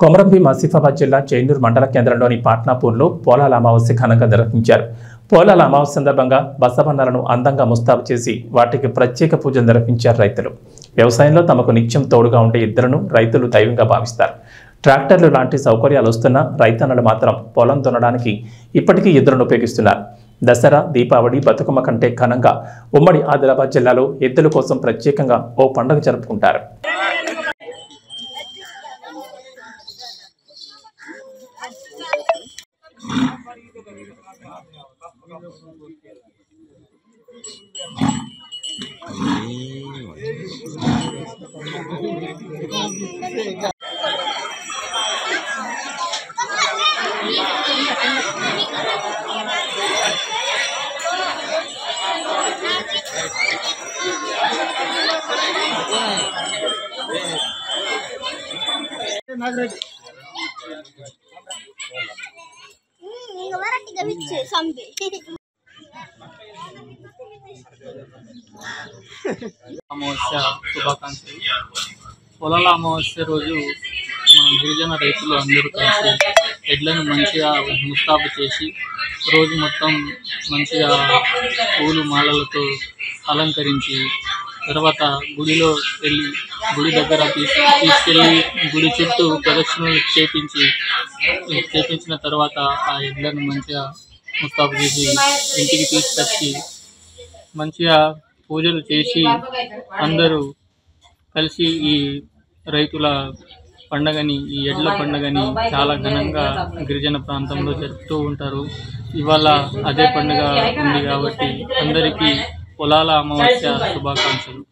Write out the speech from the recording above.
కొమరంభీం ఆసిఫాబాద్ జిల్లా చెన్నూరు మండల కేంద్రంలోని పాట్నాపూర్లో పోలాల అమావాస్య ఘనంగా నిర్వహించారు. పోలాల అమావాస్య సందర్భంగా బసవన్నలను అందంగా ముస్తాబు చేసి వాటికి ప్రత్యేక పూజలు నిర్వహించారు రైతులు. వ్యవసాయంలో తమకు నిత్యం తోడుగా ఉండే ఇద్దరును రైతులు దైవంగా భావిస్తారు. ట్రాక్టర్లు లాంటి సౌకర్యాలు వస్తున్న రైతన్నలు మాత్రం పొలం దున్నడానికి ఇప్పటికీ ఎద్దులను ఉపయోగిస్తున్నారు. దసరా, దీపావళి, బతుకమ్మ కంటే ఘనంగా ఉమ్మడి ఆదిలాబాద్ జిల్లాలో ఎద్దుల కోసం ప్రత్యేకంగా ఓ పండుగ జరుపుకుంటారు. అమావాస్య శుభాకాంక్షలు. పొలాల అమావాస్య రోజు మన గిరిజన రైతులు అందరూ కలిసి ఎడ్లను మంచిగా ముస్తాబు చేసి రోజు మొత్తం మంచిగా పూలు మాలలతో అలంకరించి తర్వాత గుడిలో వెళ్ళి గుడి దగ్గర తీసుకెళ్ళి గుడి చుట్టూ ప్రదక్షిణలు చేపించిన తర్వాత ఆ ఎడ్లను మంచిగా ముస్తాబు చేసి ఇంటికి తీసుకొచ్చి మంచిగా పూజలు చేసి అందరూ కలిసి ఈ రైతుల పండగని, ఈ ఎడ్ల పండుగని చాలా ఘనంగా గిరిజన ప్రాంతంలో జరుపుతూ ఉంటారు. ఇవాళ అదే పండుగ ఉంది కాబట్టి అందరికీ పొలాల అమావాస్య శుభాకాంక్షలు.